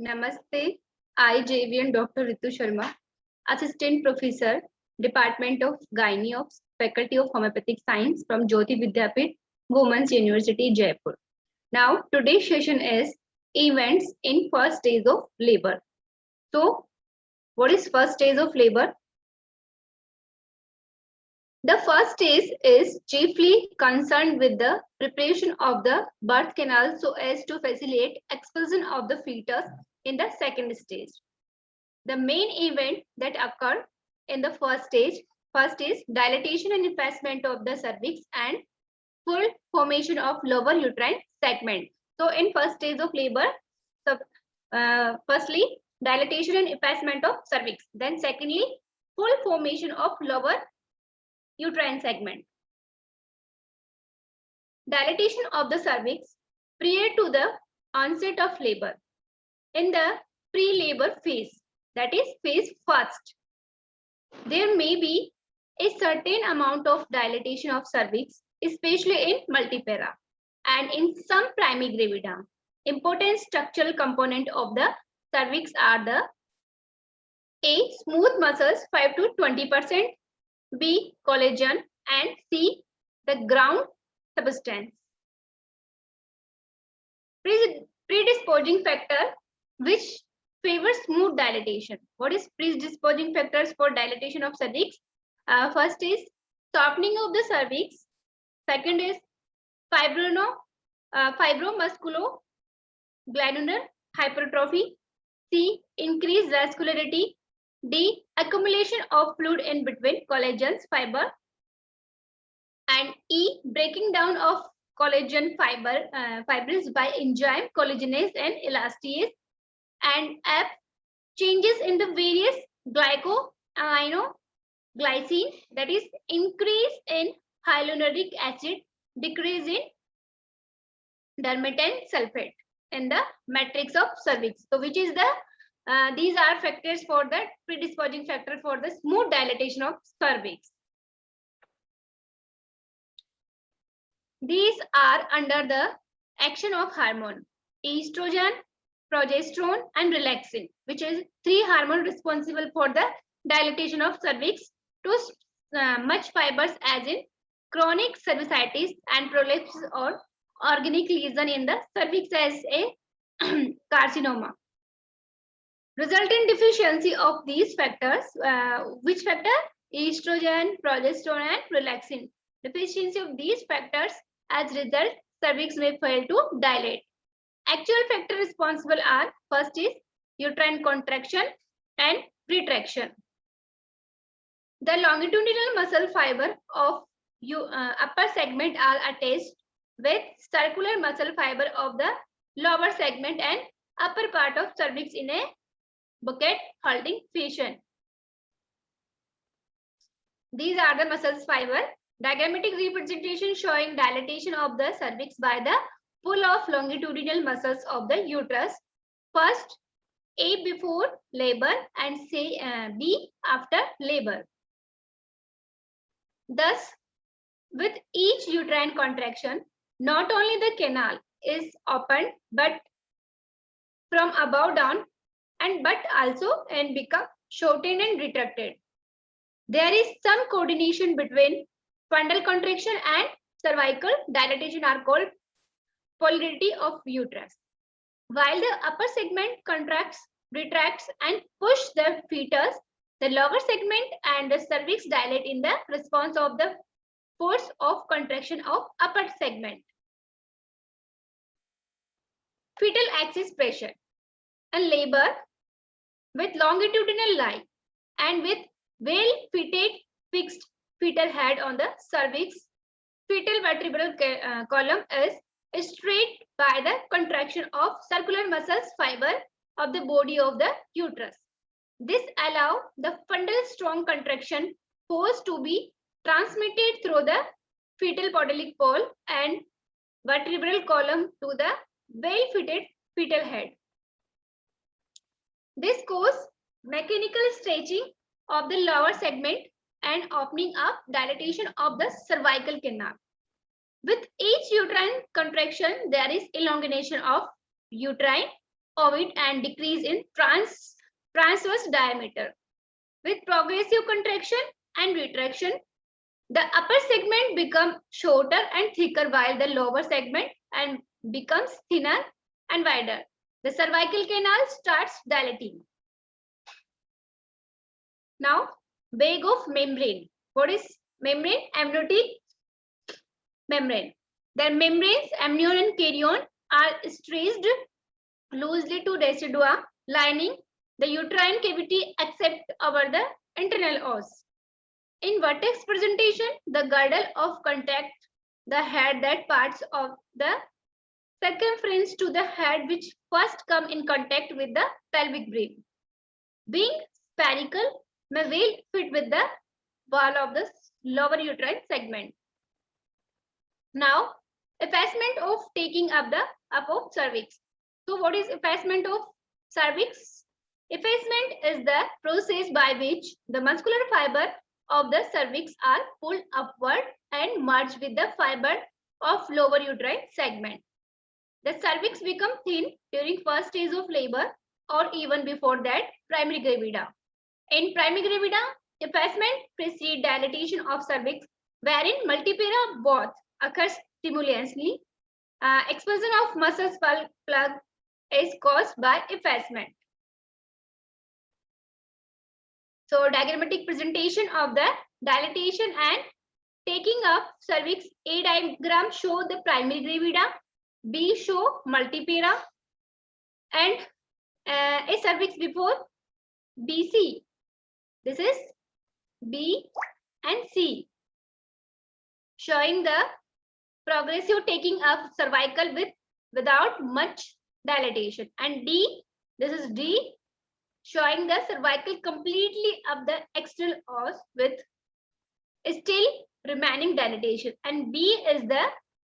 Namaste. I, JVN Dr. Ritu Sharma, Assistant Professor, Department of Gynae of Faculty of Homeopathic Science from Jyoti Vidyapith, Women's University, Jaipur. Now, today's session is events in first days of labor. So, what is first days of labor? The first stage is chiefly concerned with the preparation of the birth canal so as to facilitate expulsion of the fetus in the second stage. The main event that occur in the first is dilatation and effacement of the cervix and full formation of lower uterine segment. So in first stage of labor, firstly, dilatation and effacement of cervix. Then secondly, full formation of lower uterine segment. Dilatation of the cervix prior to the onset of labor. In the pre-labor phase, that is phase first, there may be a certain amount of dilatation of cervix, especially in multipara and in some primigravida. Important structural component of the cervix are the A. Smooth muscles 5 to 20%, B. Collagen, and C. The ground substance. Predisposing factor which favors smooth dilatation. What is predisposing factors for dilatation of cervix? First is softening of the cervix. Second is fibromusculoglandular hypertrophy. C. Increased vascularity. D. Accumulation of fluid in between collagen fiber. And E. Breaking down of collagen fibers by enzyme collagenase and elastase. And F. Changes in the various glycine, that is increase in hyaluronic acid, decrease in dermatan sulfate in the matrix of cervix. So which is the these are factors for the predisposing factor for the smooth dilatation of cervix. These are under the action of hormone estrogen, progesterone, and relaxin, which is 3 hormones responsible for the dilatation of cervix to much fibers as in chronic cervicitis and prolapse or organic lesion in the cervix as a carcinoma. Resultant deficiency of these factors, which factor? Estrogen, progesterone, and relaxin. Deficiency of these factors, as result, cervix may fail to dilate. Actual factors responsible are first is uterine contraction and retraction. The longitudinal muscle fiber of upper segment are attached with circular muscle fiber of the lower segment and upper part of cervix in a bucket holding fashion. These are the muscle fiber. Diagrammatic representation showing dilatation of the cervix by the pull of longitudinal muscles of the uterus. First, A before labor and say B after labor. Thus, with each uterine contraction, not only the canal is opened but from above down but also become shortened and retracted. There is some coordination between fundal contraction and cervical dilatation are called polarity of uterus. While the upper segment contracts, retracts, and push the fetus, the lower segment and the cervix dilate in the response of the force of contraction of upper segment. Fetal axis pressure and labor with longitudinal line and with well-fitted fixed fetal head on the cervix, fetal vertebral column is straight by the contraction of circular muscles fiber of the body of the uterus. This allows the fundal strong contraction force to be transmitted through the fetal podilic pole and vertebral column to the well-fitted fetal head. This causes mechanical stretching of the lower segment and opening up dilatation of the cervical canal. With each uterine contraction, there is elongation of uterine ovid and decrease in transverse diameter. With progressive contraction and retraction, the upper segment becomes shorter and thicker while the lower segment and becomes thinner and wider. The cervical canal starts dilating. Now, bag of membrane. What is membrane? Amniotic membrane. The membranes, amnion and chorion, are stressed loosely to residua lining the uterine cavity except over the internal os. In vertex presentation, the girdle of contact the head that parts of the circumference to the head which first come in contact with the pelvic brim. Being spherical, may well fit with the wall of the lower uterine segment. Now, effacement of taking up of cervix. So, what is effacement of cervix? Effacement is the process by which the muscular fiber of the cervix are pulled upward and merged with the fiber of lower uterine segment. The cervix becomes thin during first stage of labor or even before that, primary gravida. In primary gravida, effacement precedes dilatation of cervix, wherein multipara both occurs simultaneously. Expulsion of muscle plug is caused by effacement. So, diagrammatic presentation of the dilatation and taking up cervix. A diagram show the primary gravida, B show multipara, and a cervix before BC. This is B and C, showing the progressive taking up cervical without much dilatation. And D, this is D, showing the cervical completely up the external os with still remaining dilatation. And B is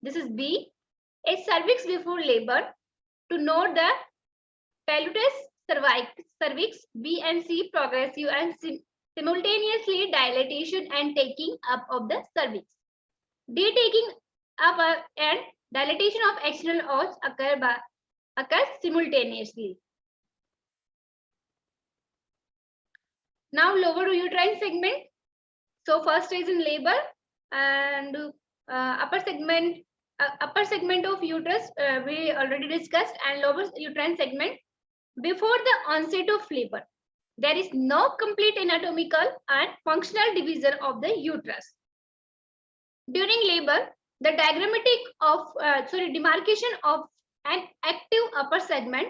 this is B, a cervix before labor, to note the palliatus cervix, B and C progressive and simultaneously dilatation and taking up of the cervix. D, taking up and dilatation of external os occurs simultaneously. Now, lower uterine segment. So, first is in labor and upper segment of uterus we already discussed, and lower uterine segment. Before the onset of labor, there is no complete anatomical and functional division of the uterus. During labor, the demarcation of an active upper segment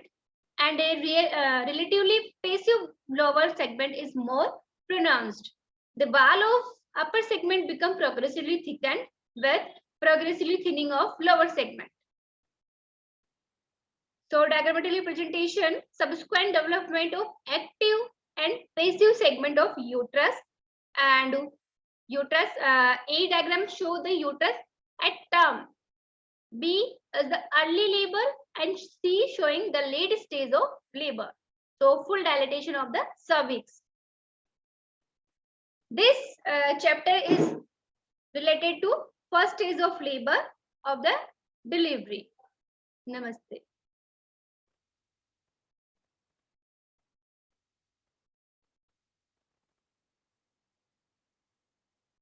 and a relatively passive lower segment is more pronounced. The wall of upper segment becomes progressively thickened with progressively thinning of lower segment. So, diagrammatically presentation, subsequent development of active and passive segment of uterus, and uterus, A diagram show the uterus at term, B is the early labor, and C showing the late stage of labor. So, full dilatation of the cervix. This chapter is related to first stage of labor of the delivery. Namaste.